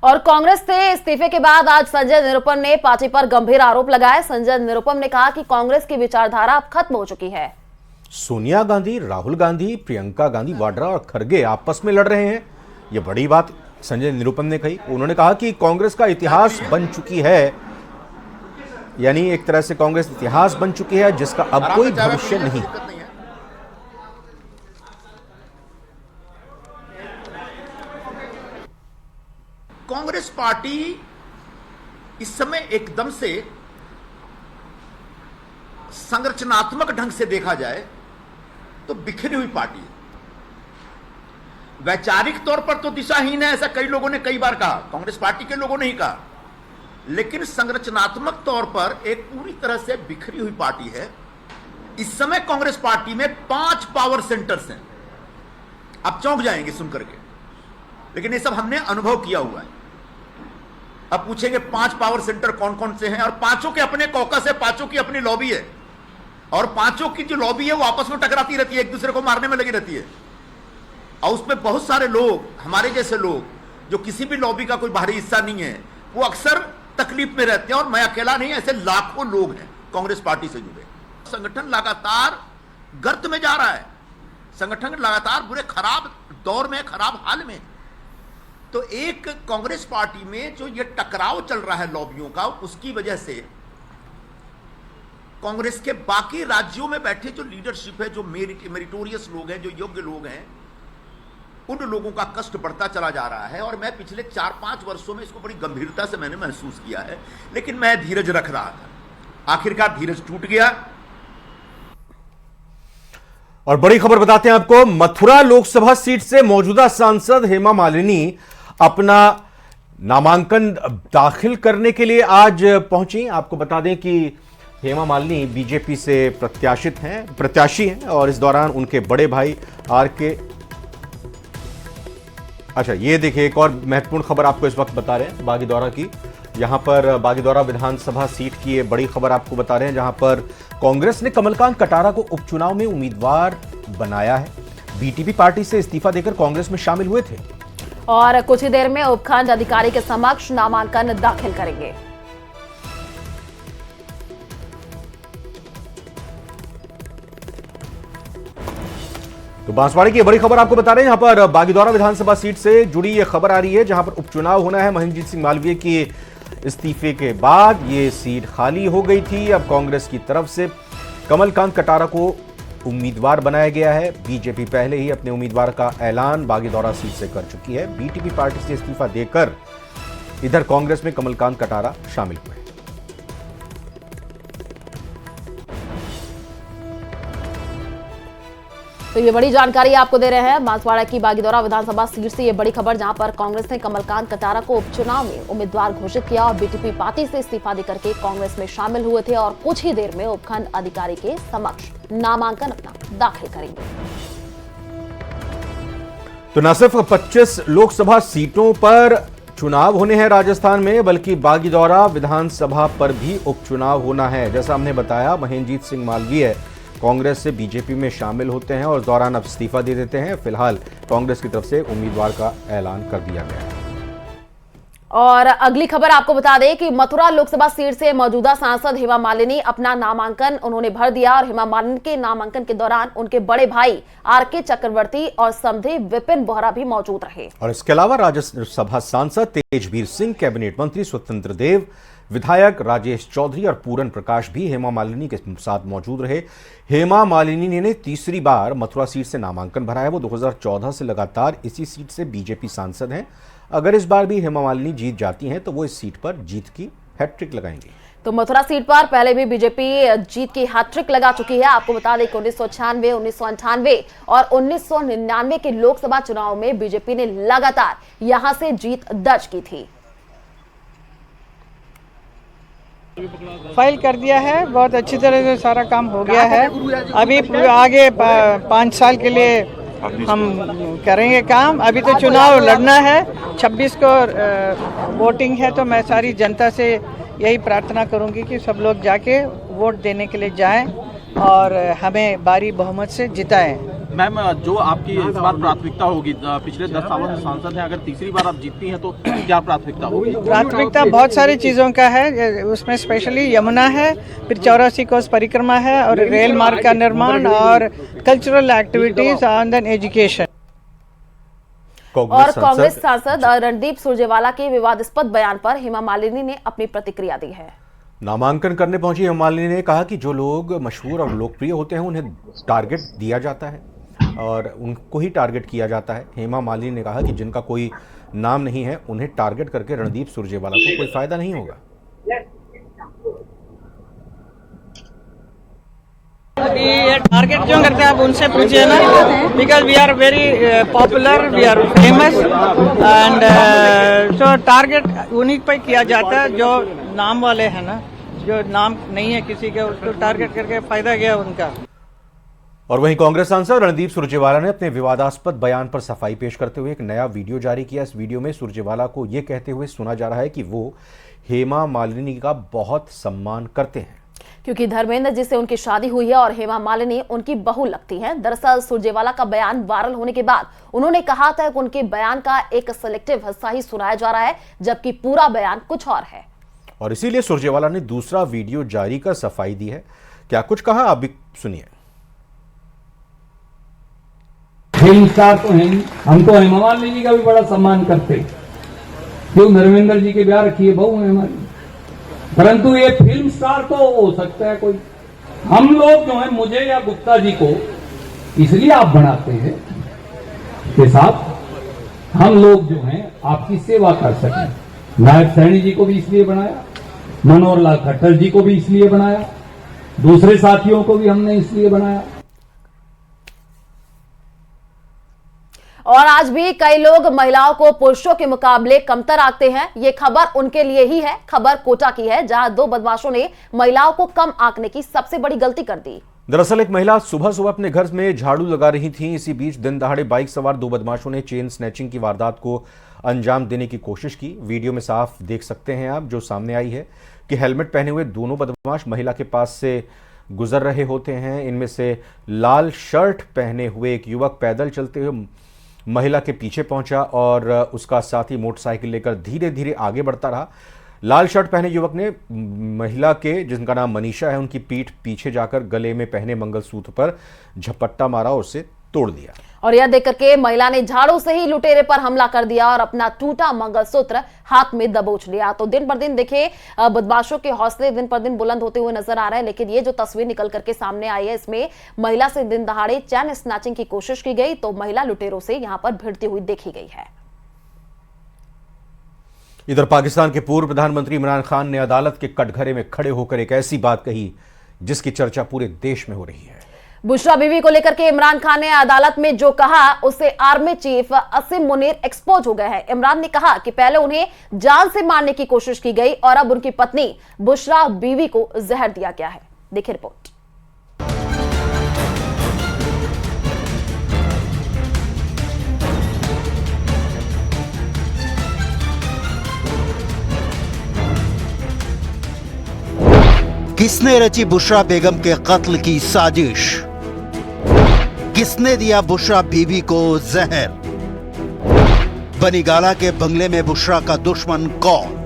और कांग्रेस से इस्तीफे के बाद आज संजय निरुपम ने पार्टी पर गंभीर आरोप लगाए। संजय निरुपम ने कहा कि कांग्रेस की विचारधारा अब खत्म हो चुकी है। सोनिया गांधी, राहुल गांधी, प्रियंका गांधी वाड्रा और खड़गे आपस में लड़ रहे हैं, ये बड़ी बात संजय निरुपम ने कही। उन्होंने कहा कि कांग्रेस का इतिहास बन चुकी है, यानी एक तरह से कांग्रेस इतिहास बन चुकी है जिसका अब कोई भविष्य नहीं। कांग्रेस पार्टी इस समय एकदम से संरचनात्मक ढंग से देखा जाए तो बिखरी हुई पार्टी है। वैचारिक तौर पर तो दिशाहीन है, ऐसा कई लोगों ने कई बार कहा, कांग्रेस पार्टी के लोगों ने ही कहा, लेकिन संरचनात्मक तौर पर एक पूरी तरह से बिखरी हुई पार्टी है। इस समय कांग्रेस पार्टी में 5 पावर सेंटर्स हैं। आप चौंक जाएंगे सुनकर के, लेकिन ये सब हमने अनुभव किया हुआ है। अब पूछेंगे 5 पावर सेंटर कौन कौन से हैं, और पांचों के अपने कॉकस है, पांचों की अपनी लॉबी है, और पांचों की जो लॉबी है वो आपस में टकराती रहती है, एक दूसरे को मारने में लगी रहती है। और उसमें बहुत सारे लोग, हमारे जैसे लोग जो किसी भी लॉबी का कोई बाहरी हिस्सा नहीं है, वो अक्सर तकलीफ में रहते हैं। और मैं अकेला नहीं, ऐसे लाखों लोग हैं कांग्रेस पार्टी से जुड़े। संगठन लगातार गर्त में जा रहा है, संगठन लगातार बुरे खराब दौर में, खराब हाल में। तो एक कांग्रेस पार्टी में जो ये टकराव चल रहा है लॉबियों का, उसकी वजह से कांग्रेस के बाकी राज्यों में बैठे जो लीडरशिप है, जो मेरिटोरियस लोग हैं, जो योग्य लोग हैं, उन लोगों का कष्ट बढ़ता चला जा रहा है। और मैं पिछले 4-5 वर्षों में इसको बड़ी गंभीरता से मैंने महसूस किया है, लेकिन मैं धीरज रख रहा था। आखिरकार धीरज टूट गया। और बड़ी खबर बताते हैं आपको, मथुरा लोकसभा सीट से मौजूदा सांसद हेमा मालिनी अपना नामांकन दाखिल करने के लिए आज पहुंची। आपको बता दें कि हेमा मालिनी बीजेपी से प्रत्याशी हैं और इस दौरान उनके बड़े भाई अच्छा, ये देखिए एक और महत्वपूर्ण खबर आपको इस वक्त बता रहे हैं बागीदौरा की। यहां पर बागीदौरा विधानसभा सीट की ये बड़ी खबर आपको बता रहे हैं, जहां पर कांग्रेस ने कमलकांत कटारा को उपचुनाव में उम्मीदवार बनाया है। बीटीपी पार्टी से इस्तीफा देकर कांग्रेस में शामिल हुए थे और कुछ ही देर में उपखंड अधिकारी के समक्ष नामांकन दाखिल करेंगे। तो बांसवाड़े की बड़ी खबर आपको बता रहे हैं, यहां पर बागीदौरा विधानसभा सीट से जुड़ी यह खबर आ रही है, जहां पर उपचुनाव होना है। महेंद्रजीत सिंह मालवीय के इस्तीफे के बाद ये सीट खाली हो गई थी। अब कांग्रेस की तरफ से कमलकांत कटारा को उम्मीदवार बनाया गया है। बीजेपी पहले ही अपने उम्मीदवार का ऐलान बागीदौरा सीट से कर चुकी है। बीटीपी पार्टी से इस्तीफा देकर इधर कांग्रेस में कमलकांत कटारा शामिल हुए। तो ये बड़ी जानकारी आपको दे रहे हैं बांसवाड़ा की बागीदौरा विधानसभा सीट से ये बड़ी खबर, जहां पर कांग्रेस ने कमलकांत कटारा को उपचुनाव में उम्मीदवार घोषित किया और बीटीपी पार्टी से इस्तीफा देकर के कांग्रेस में शामिल हुए थे और कुछ ही देर में उपखंड अधिकारी के समक्ष नामांकन अपना दाखिल करेंगे। तो न सिर्फ 25 लोकसभा सीटों पर चुनाव होने हैं राजस्थान में, बल्कि बागीदौरा विधानसभा पर भी उपचुनाव होना है। जैसा हमने बताया, महेंद्रजीत सिंह मालवीय कांग्रेस से बीजेपी में शामिल होते हैं और इस दौरान अब इस्तीफा दे देते हैं। फिलहाल कांग्रेस की तरफ से उम्मीदवार का ऐलान कर दिया गया है। और अगली खबर आपको बता दें कि मथुरा लोकसभा सीट से मौजूदा सांसद हेमा मालिनी अपना नामांकन उन्होंने भर दिया और हेमा मालिनी के नामांकन के दौरान उनके बड़े भाई आरके चक्रवर्ती और समधी विपिन बोहरा भी मौजूद रहे। और इसके अलावा राज्यसभा सांसद तेजवीर सिंह, कैबिनेट मंत्री स्वतंत्र देव, विधायक राजेश चौधरी और पूरन प्रकाश भी हेमा मालिनी के साथ मौजूद रहे। हेमा मालिनी ने तीसरी बार मथुरा सीट से नामांकन भरा है। वो 2014 से लगातार इसी सीट से बीजेपी सांसद हैं। अगर इस बार भी हेमा मालिनी जीत जाती हैं तो वो इस सीट पर जीत की हैट्रिक लगाएंगी। तो मथुरा सीट पर पहले भी बीजेपी जीत की हैट्रिक लगा चुकी है। आपको बता दें कि 1996, 1998 और 1999 के लोकसभा चुनाव में बीजेपी ने लगातार यहां से जीत दर्ज की थी। फाइल कर दिया है, बहुत अच्छी तरह से सारा काम हो गया है। अभी आगे 5 साल के लिए हम करेंगे काम। अभी तो चुनाव लड़ना है, 26 को वोटिंग है, तो मैं सारी जनता से यही प्रार्थना करूंगी कि सब लोग जाके वोट देने के लिए जाएं और हमें भारी बहुमत से जिताएं। मैम, जो आपकी इस बार प्राथमिकता होगी, पिछले 10 सालों से सांसद हैं, अगर तीसरी बार आप जीतती हैं तो क्या प्राथमिकता होगी? प्राथमिकता बहुत सारी चीज़ों का है, उसमें स्पेशली यमुना है, फिर 84 कोस परिक्रमा है, और रेल मार्ग का निर्माण, और cultural activities and then education. और कांग्रेस सांसद रणदीप सुरजेवाला के विवादास्पद बयान पर हेमा मालिनी ने अपनी प्रतिक्रिया दी है। नामांकन करने पहुंची हेमा मालिनी ने कहा कि जो लोग मशहूर और लोकप्रिय होते हैं उन्हें टारगेट दिया जाता है और उनको ही टारगेट किया जाता है। हेमा मालिनी ने कहा कि जिनका कोई नाम नहीं है उन्हें टारगेट करके रणदीप सुरजेवाला को कोई फायदा नहीं होगा। अभी ये टारगेट क्यों करते हैं आप उनसे पूछिए ना, because we are very popular, we are famous, and so target उन्हीं पे किया जाता है जो नाम वाले हैं ना, जो नाम नहीं है किसी के उसको टारगेट करके फायदा गया उनका। और वहीं कांग्रेस सांसद रणदीप सुरजेवाला ने अपने विवादास्पद बयान पर सफाई पेश करते हुए एक नया वीडियो जारी किया। इस वीडियो में सुरजेवाला को यह कहते हुए सुना जा रहा है कि वो हेमा मालिनी का बहुत सम्मान करते हैं, क्योंकि धर्मेंद्र जी से उनकी शादी हुई है और हेमा मालिनी उनकी बहू लगती हैं। दरअसल सुरजेवाला का बयान वायरल होने के बाद उन्होंने कहा था कि उनके बयान का एक सिलेक्टिव हिस्सा ही सुनाया जा रहा है, जबकि पूरा बयान कुछ और है। और इसीलिए सुरजेवाला ने दूसरा वीडियो जारी कर सफाई दी है। क्या कुछ कहा आप भी सुनिए। फिल्म स्टार तो हैं, हम तो हेमा मालिनी जी का भी बड़ा सम्मान करते, क्यों धर्मेंद्र जी के ब्याह रखिए बहू है हमारी, परंतु ये फिल्म स्टार तो हो सकता है कोई, हम लोग जो है मुझे या गुप्ता जी को इसलिए आप बनाते हैं कि साहब हम लोग जो हैं आपकी सेवा कर सकें। नायक सैनी जी को भी इसलिए बनाया, मनोहर लाल खट्टर जी को भी इसलिए बनाया, दूसरे साथियों को भी हमने इसलिए बनाया। और आज भी कई लोग महिलाओं को पुरुषों के मुकाबले कमतर आंकते हैं। ये खबर उनके लिए ही है। खबर कोटा की है, जहां 2 बदमाशों ने महिलाओं को कम आंकने की सबसे बड़ी गलती कर दी। दरअसल एक महिला सुबह सुबह अपने घर में झाड़ू लगा रही थी। इसी बीच दिन दहाड़े बाइक सवार 2 बदमाशों ने चेन स्नैचिंग की वारदात को अंजाम देने की कोशिश की। वीडियो में साफ देख सकते हैं आप, जो सामने आई है कि हेलमेट पहने हुए दोनों बदमाश महिला के पास से गुजर रहे होते हैं। इनमें से लाल शर्ट पहने हुए एक युवक पैदल चलते हुए महिला के पीछे पहुंचा और उसका साथी मोटरसाइकिल लेकर धीरे धीरे आगे बढ़ता रहा। लाल शर्ट पहने युवक ने महिला के, जिनका नाम मनीषा है, उनकी पीठ पीछे जाकर गले में पहने मंगलसूत्र पर झपट्टा मारा और उसे तोड़ दिया। और यह देख करके महिला ने झाड़ू से ही लुटेरे पर हमला कर दिया और अपना टूटा मंगलसूत्र हाथ में दबोच लिया। तो दिन पर दिन देखिए बदमाशों के हौसले दिन पर दिन बुलंद होते हुए नजर आ रहे हैं। लेकिन ये जो तस्वीर निकल करके सामने आई है, इसमें महिला से दिन दहाड़े चैन स्नैचिंग की कोशिश की गई, तो महिला लुटेरों से यहां पर भिड़ती हुई देखी गई है। इधर पाकिस्तान के पूर्व प्रधानमंत्री इमरान खान ने अदालत के कटघरे में खड़े होकर एक ऐसी बात कही जिसकी चर्चा पूरे देश में हो रही है। बुशरा बीवी को लेकर के इमरान खान ने अदालत में जो कहा उससे आर्मी चीफ असीम मुनीर एक्सपोज हो गए हैं। इमरान ने कहा कि पहले उन्हें जान से मारने की कोशिश की गई और अब उनकी पत्नी बुशरा बीवी को जहर दिया गया है। देखिए रिपोर्ट। किसने रची बुशरा बेगम के कत्ल की साजिश? किसने दिया बुशरा बीवी को जहर? बनीगाला के बंगले में बुशरा का दुश्मन कौन?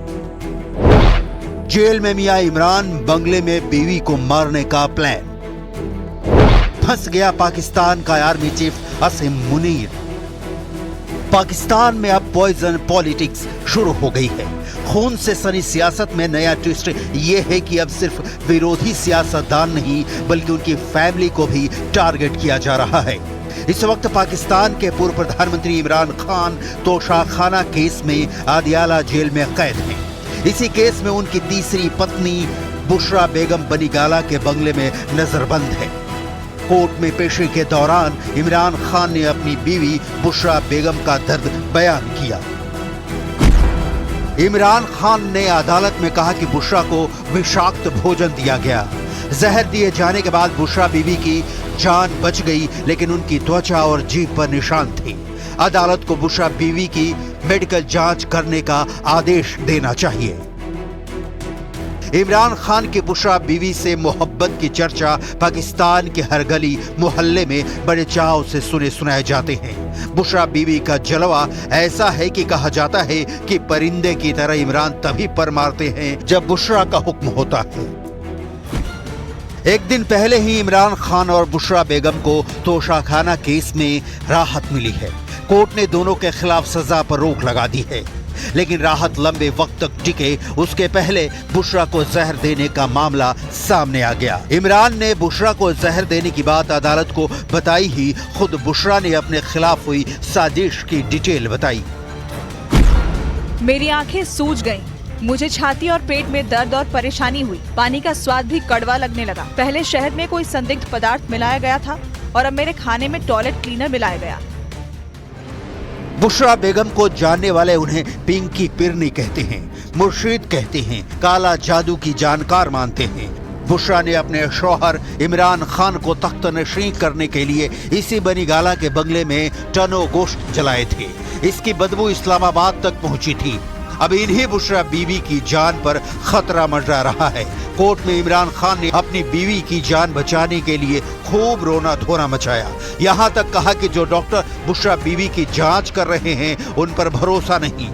जेल में मियां इमरान, बंगले में बीवी को मारने का प्लान। फंस गया पाकिस्तान का आर्मी चीफ असीम मुनीर। पाकिस्तान में अब पॉइजन पॉलिटिक्स शुरू हो गई है। खून से सनी सियासत में नया ट्विस्ट यह है कि अब सिर्फ विरोधी सियासतदान नहीं बल्कि उनकी फैमिली को भी टारगेट किया जा रहा है। इस वक्त पाकिस्तान के पूर्व प्रधानमंत्री इमरान खान तोशाखाना केस में आदियाला जेल में कैद हैं। इसी केस में उनकी तीसरी पत्नी बुशरा बेगम बनीगाला के बंगले में नजरबंद है। कोर्ट में पेशी के दौरान इमरान खान ने अपनी बीवी बुशरा बेगम का दर्द बयान किया। इमरान खान ने अदालत में कहा कि बुशरा को विषाक्त भोजन दिया गया। जहर दिए जाने के बाद बुशरा बीवी की जान बच गई, लेकिन उनकी त्वचा और जीभ पर निशान थे। अदालत को बुशरा बीवी की मेडिकल जांच करने का आदेश देना चाहिए। इमरान खान की बुशरा बीवी से मोहब्बत की चर्चा पाकिस्तान के हर गली मोहल्ले में बड़े चाव से सुनाए जाते हैं। बुशरा बीवी का जलवा ऐसा है कि कहा जाता है कि परिंदे की तरह इमरान तभी पर मारते हैं जब बुशरा का हुक्म होता है। एक दिन पहले ही इमरान खान और बुशरा बेगम को तोशाखाना केस में राहत मिली है। कोर्ट ने दोनों के खिलाफ सजा पर रोक लगा दी है, लेकिन राहत लंबे वक्त तक टिके उसके पहले बुशरा को जहर देने का मामला सामने आ गया। इमरान ने बुशरा को जहर देने की बात अदालत को बताई ही खुद बुशरा ने अपने खिलाफ हुई साजिश की डिटेल बताई। मेरी आंखें सूज गईं। मुझे छाती और पेट में दर्द और परेशानी हुई। पानी का स्वाद भी कड़वा लगने लगा। पहले शहद में कोई संदिग्ध पदार्थ मिलाया गया था और अब मेरे खाने में टॉयलेट क्लीनर मिलाया गया। बुशरा बेगम को जानने वाले उन्हें पिंकी पिरनी कहते हैं, मुर्शीद कहते हैं, काला जादू की जानकार मानते हैं। बुशरा ने अपने शौहर इमरान खान को तख्त नशीं करने के लिए इसी बनी गाला के बंगले में टनों गोश्त जलाए थे। इसकी बदबू इस्लामाबाद तक पहुंची थी। अब इन्हीं बुशरा बीवी की जान पर खतरा मंडरा रहा है। कोर्ट में इमरान खान ने अपनी बीवी की जान बचाने के लिए खूब रोना धोना मचाया। यहाँ तक कहा कि जो डॉक्टर बुशरा बीवी की जांच कर रहे हैं उन पर भरोसा नहीं।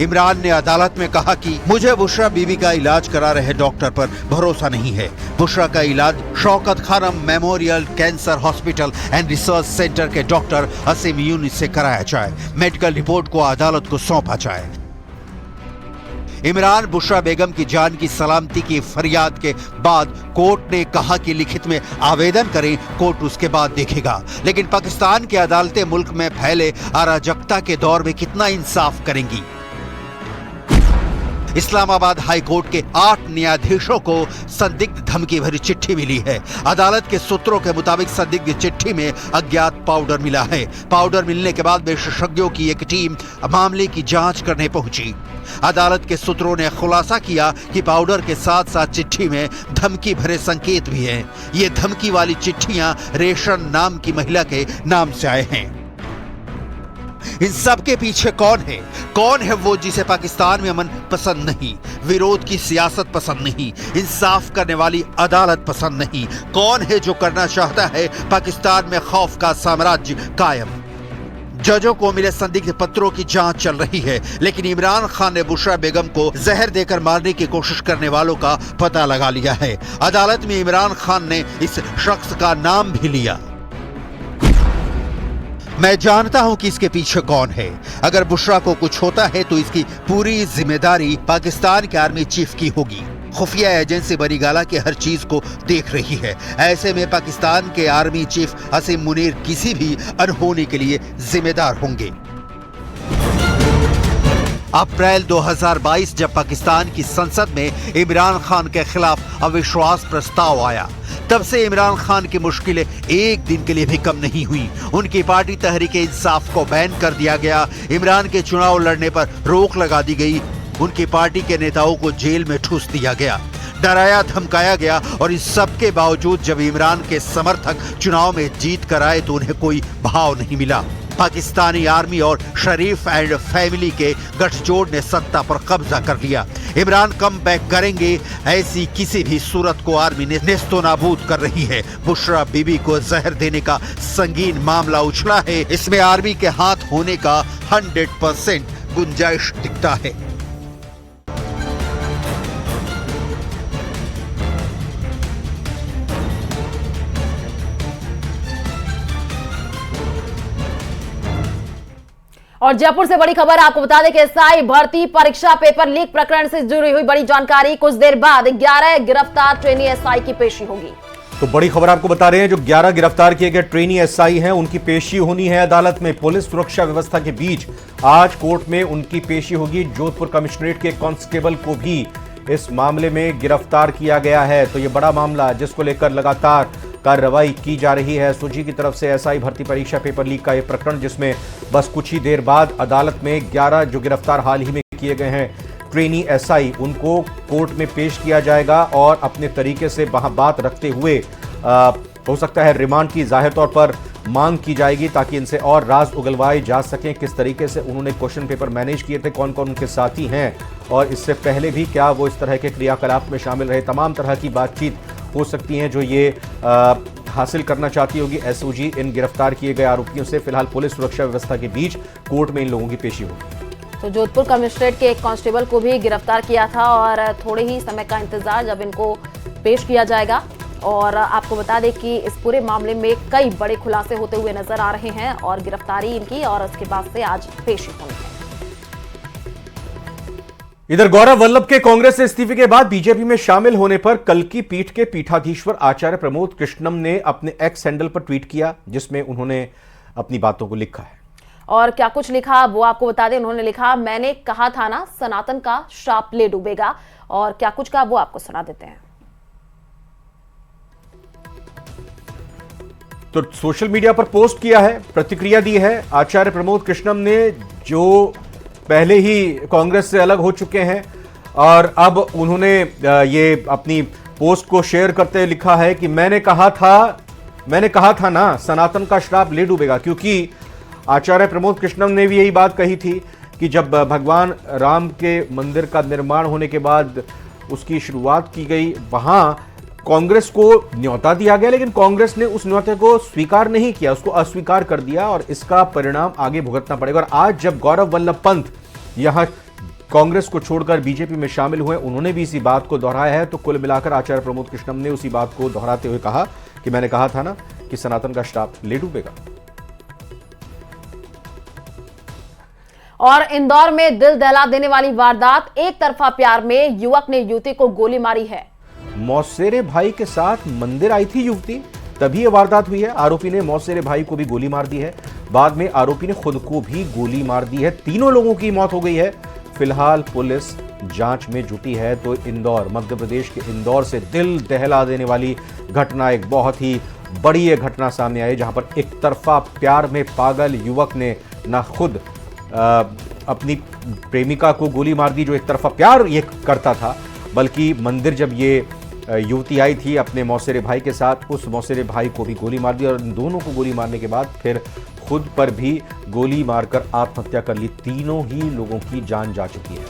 इमरान ने अदालत में कहा कि मुझे बुशरा बीवी का इलाज करा रहे डॉक्टर पर भरोसा नहीं है। बुशरा का इलाज Shaukat Khanum memorial cancer hospital and research centre के डॉक्टर असीम यूनिस से कराया जाए। मेडिकल रिपोर्ट को अदालत को सौंपा जाए। इमरान बुशरा बेगम की जान की सलामती की फरियाद के बाद कोर्ट ने कहा कि लिखित में आवेदन करें, कोर्ट उसके बाद देखेगा। लेकिन पाकिस्तान की अदालतें मुल्क में फैले अराजकता के दौर में कितना इंसाफ करेंगी। इस्लामाबाद हाई कोर्ट के 8 न्यायाधीशों को संदिग्ध धमकी भरी चिट्ठी मिली है। अदालत के सूत्रों के मुताबिक संदिग्ध चिट्ठी में अज्ञात पाउडर मिला है। पाउडर मिलने के बाद विशेषज्ञों की एक टीम मामले की जांच करने पहुंची। अदालत के सूत्रों ने खुलासा किया कि पाउडर के साथ साथ चिट्ठी में धमकी भरे संकेत भी हैं। ये धमकी वाली चिट्ठियां रेशम नाम की महिला के नाम से आए हैं। इन सब के पीछे कौन है? कौन है वो जिसे पाकिस्तान में अमन पसंद नहीं, विरोध की सियासत पसंद नहीं, इंसाफ करने वाली अदालत पसंद नहीं? कौन है जो करना चाहता है पाकिस्तान में खौफ का साम्राज्य कायम? जजों को मिले संदिग्ध पत्रों की जांच चल रही है, लेकिन इमरान खान ने बुशरा बेगम को जहर देकर मारने की कोशिश करने वालों का पता लगा लिया है। अदालत में इमरान खान ने इस शख्स का नाम भी लिया। मैं जानता हूं कि इसके पीछे कौन है। अगर बुशरा को कुछ होता है तो इसकी पूरी जिम्मेदारी पाकिस्तान के आर्मी चीफ की होगी। खुफिया एजेंसी बनी गाला की हर चीज को देख रही है। ऐसे में पाकिस्तान के आर्मी चीफ असीम मुनीर किसी भी अनहोनी के लिए जिम्मेदार होंगे। अप्रैल 2022 जब पाकिस्तान की संसद में इमरान खान के खिलाफ अविश्वास प्रस्ताव आया, तब से इमरान खान की मुश्किलें एक दिन के लिए भी कम नहीं हुई। उनकी पार्टी तहरीके इंसाफ को बैन कर दिया गया। इमरान के चुनाव लड़ने पर रोक लगा दी गई। उनकी पार्टी के नेताओं को जेल में ठूस दिया गया, डराया धमकाया गया। और इस सब के बावजूद जब इमरान के समर्थक चुनाव में जीत कर आए तो उन्हें कोई भाव नहीं मिला। पाकिस्तानी आर्मी और शरीफ एंड फैमिली के गठजोड़ ने सत्ता पर कब्जा कर लिया। इमरान कम बैक करेंगे ऐसी किसी भी सूरत को आर्मी ने नेस्तो नाबूद कर रही है। बुशरा बीबी को जहर देने का संगीन मामला उछला है। इसमें आर्मी के हाथ होने का 100% गुंजाइश दिखता है। और जयपुर से बड़ी खबर आपको बता दें कि एसआई भर्ती परीक्षा पेपर लीक प्रकरण से जुड़ी हुई बड़ी जानकारी। कुछ देर बाद 11 गिरफ्तार ट्रेनी एसआई की पेशी होगी। तो बड़ी खबर आपको बता रहे हैं, जो 11 गिरफ्तार किए गए ट्रेनी एसआई हैं उनकी पेशी होनी है अदालत में। पुलिस सुरक्षा व्यवस्था के बीच आज कोर्ट में उनकी पेशी होगी। जोधपुर कमिश्नरेट के कांस्टेबल को भी इस मामले में गिरफ्तार किया गया है। तो ये बड़ा मामला जिसको लेकर लगातार कार्रवाई की जा रही है। सुजी की तरफ से एसआई भर्ती परीक्षा पेपर लीक का यह प्रकरण, जिसमें बस कुछ ही देर बाद अदालत में 11 जो गिरफ्तार हाल ही में किए गए हैं ट्रेनी एसआई, उनको कोर्ट में पेश किया जाएगा और अपने तरीके से वहां बात रखते हुए हो सकता है रिमांड की जाहिर तौर पर मांग की जाएगी, ताकि इनसे और राज उगलवाए जा सकें। किस तरीके से उन्होंने क्वेश्चन पेपर मैनेज किए थे, कौन कौन उनके साथी हैं और इससे पहले भी क्या वो इस तरह के क्रियाकलाप में शामिल रहे। तमाम तरह की बातचीत हो सकती हैं जो ये हासिल करना चाहती होगी एसओजी इन गिरफ्तार किए गए आरोपियों से। फिलहाल पुलिस सुरक्षा व्यवस्था के बीच कोर्ट में इन लोगों की पेशी होगी। तो जोधपुर कमिश्नरेट के एक कांस्टेबल को भी गिरफ्तार किया था और थोड़े ही समय का इंतजार, जब इनको पेश किया जाएगा। और आपको बता दें कि इस पूरे मामले में कई बड़े खुलासे होते हुए नजर आ रहे हैं और गिरफ्तारी इनकी और उसके बाद से आज पेशी होनी है। इधर गौरव वल्लभ के कांग्रेस से इस्तीफे के बाद बीजेपी में शामिल होने पर कल की पीठ के पीठाधीश्वर आचार्य प्रमोद कृष्णम ने अपने एक्स हैंडल पर ट्वीट किया, जिसमें उन्होंने अपनी बातों को लिखा है। और क्या कुछ लिखा वो आपको बता दें। उन्होंने लिखा, मैंने कहा था ना सनातन का श्राप ले डूबेगा। और क्या कुछ कहा वो आपको सुना देते हैं। तो सोशल मीडिया पर पोस्ट किया है, प्रतिक्रिया दी है आचार्य प्रमोद कृष्णम ने, जो पहले ही कांग्रेस से अलग हो चुके हैं। और अब उन्होंने ये अपनी पोस्ट को शेयर करते लिखा है कि मैंने कहा था ना सनातन का श्राप ले डूबेगा। क्योंकि आचार्य प्रमोद कृष्णम ने भी यही बात कही थी कि जब भगवान राम के मंदिर का निर्माण होने के बाद उसकी शुरुआत की गई, वहां कांग्रेस को न्योता दिया गया, लेकिन कांग्रेस ने उस न्योते को स्वीकार नहीं किया, उसको अस्वीकार कर दिया और इसका परिणाम आगे भुगतना पड़ेगा। और आज जब गौरव वल्लभ पंत यहां कांग्रेस को छोड़कर बीजेपी में शामिल हुए, उन्होंने भी इसी बात को दोहराया है। तो कुल मिलाकर आचार्य प्रमोद कृष्णम ने उसी बात को दोहराते हुए कहा कि मैंने कहा था ना कि सनातन का श्राप ले डूबेगा। और इंदौर में दिल दहला देने वाली वारदात, एक तरफा प्यार में युवक ने युवती को गोली मारी है। मौसेरे भाई के साथ मंदिर आई थी युवती, तभी यह वारदात हुई है। आरोपी ने मौसेरे भाई को भी गोली मार दी है। बाद में आरोपी ने खुद को भी गोली मार दी है। तीनों लोगों की मौत हो गई है। फिलहाल पुलिस जांच में जुटी है। तो इंदौर, मध्य प्रदेश के इंदौर से दिल दहला देने वाली घटना, एक बहुत ही बड़ी ये घटना सामने आई, जहां पर एक तरफा प्यार में पागल युवक ने न खुद अपनी प्रेमिका को गोली मार दी जो एक तरफा प्यार ये करता था, बल्कि मंदिर जब ये युवती आई थी अपने मौसेरे भाई के साथ, उस मौसेरे भाई को भी गोली मार दी और इन दोनों को गोली मारने के बाद फिर खुद पर भी गोली मारकर आत्महत्या कर ली। तीनों ही लोगों की जान जा चुकी है।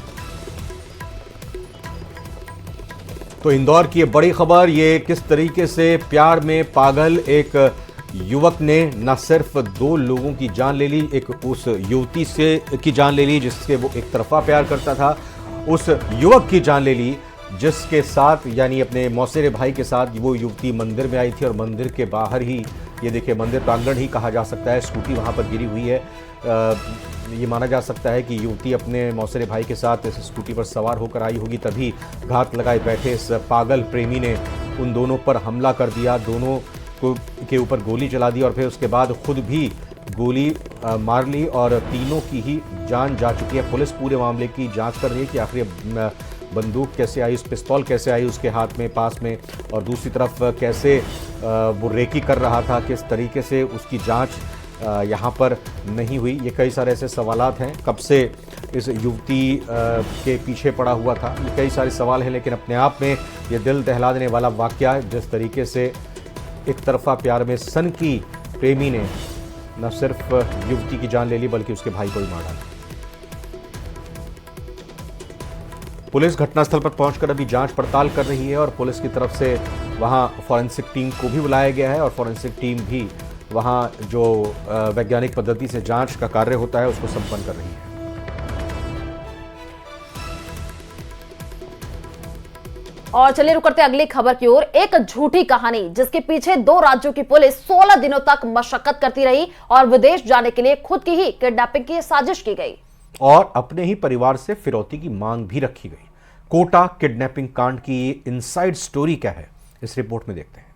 तो इंदौर की ये बड़ी खबर, ये किस तरीके से प्यार में पागल एक युवक ने न सिर्फ 2 लोगों की जान ले ली, एक उस युवती से की जान ले ली जिससे वो एक तरफा प्यार करता था, उस युवक की जान ले ली जिसके साथ यानी अपने मौसेरे भाई के साथ वो युवती मंदिर में आई थी। और मंदिर के बाहर ही, ये देखिए मंदिर प्रांगण ही कहा जा सकता है, स्कूटी वहाँ पर गिरी हुई है। ये माना जा सकता है कि युवती अपने मौसेरे भाई के साथ इस स्कूटी पर सवार होकर आई होगी, तभी घात लगाए बैठे इस पागल प्रेमी ने उन दोनों पर हमला कर दिया, दोनों के ऊपर गोली चला दी और फिर उसके बाद खुद भी गोली मार ली और तीनों की ही जान जा चुकी है। पुलिस पूरे मामले की जांच कर रही है कि आखिर बंदूक कैसे आई, पिस्तौल कैसे आई उसके हाथ में पास में, और दूसरी तरफ कैसे वो रेकी कर रहा था, किस तरीके से उसकी जांच यहाँ पर नहीं हुई। ये कई सारे ऐसे सवालात हैं, कब से इस युवती के पीछे पड़ा हुआ था, ये कई सारे सवाल हैं। लेकिन अपने आप में ये दिल दहला देने वाला वाकया, जिस तरीके से एक तरफा प्यार में सनकी प्रेमी ने न सिर्फ युवती की जान ले ली बल्कि उसके भाई को भी मार डाला। पुलिस घटनास्थल पर पहुंचकर अभी जांच पड़ताल कर रही है और पुलिस की तरफ से वहां फॉरेंसिक टीम को भी बुलाया गया है और फॉरेंसिक टीम भी वहां जो वैज्ञानिक पद्धति से जांच का कार्य होता है उसको संपन्न कर रही है। और चलिए रुक करते अगली खबर की ओर। एक झूठी कहानी जिसके पीछे 2 राज्यों की पुलिस 16 दिनों तक मशक्कत करती रही और विदेश जाने के लिए खुद की ही किडनैपिंग की साजिश की गई और अपने ही परिवार से फिरौती की मांग भी रखी गई। कोटा किडनैपिंग कांड की इनसाइड स्टोरी क्या है, इस रिपोर्ट में देखते हैं।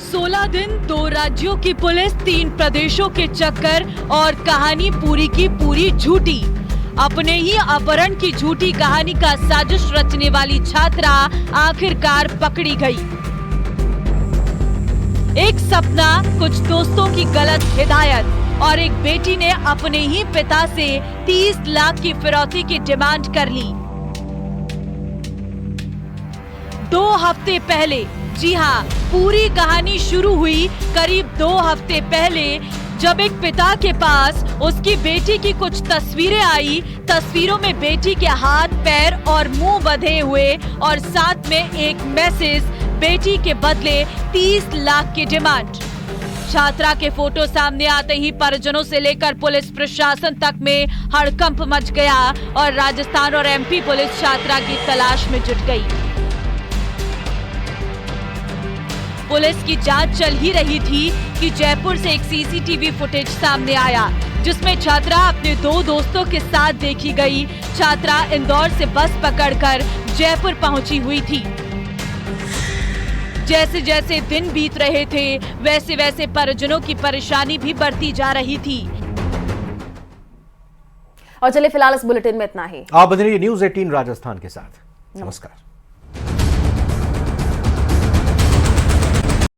16 दिन 2 राज्यों की पुलिस, 3 प्रदेशों के चक्कर और कहानी पूरी की पूरी झूठी। अपने ही अपहरण की झूठी कहानी का साजिश रचने वाली छात्रा आखिरकार पकड़ी गई। एक सपना, कुछ दोस्तों की गलत हिदायत और एक बेटी ने अपने ही पिता से 30 लाख की फिरौती की डिमांड कर ली। 2 हफ्ते पहले जी हाँ, पूरी कहानी शुरू हुई करीब 2 हफ्ते पहले, जब एक पिता के पास उसकी बेटी की कुछ तस्वीरें आई। तस्वीरों में बेटी के हाथ, पैर और मुंह बंधे हुए और साथ में एक मैसेज, बेटी के बदले 30 लाख की डिमांड। छात्रा के फोटो सामने आते ही परिजनों से लेकर पुलिस प्रशासन तक में हड़कंप मच गया और राजस्थान और एमपी पुलिस छात्रा की तलाश में जुट गई। पुलिस की जांच चल ही रही थी कि जयपुर से एक सीसीटीवी फुटेज सामने आया, जिसमें छात्रा अपने 2 दोस्तों के साथ देखी गई। छात्रा इंदौर से बस पकड़कर जयपुर पहुंची हुई थी। जैसे जैसे दिन बीत रहे थे, वैसे वैसे परिजनों की परेशानी भी बढ़ती जा रही थी। और चलिए फिलहाल इस बुलेटिन में इतना ही। आप बने रहिए न्यूज़ 18 राजस्थान के साथ। नमस्कार।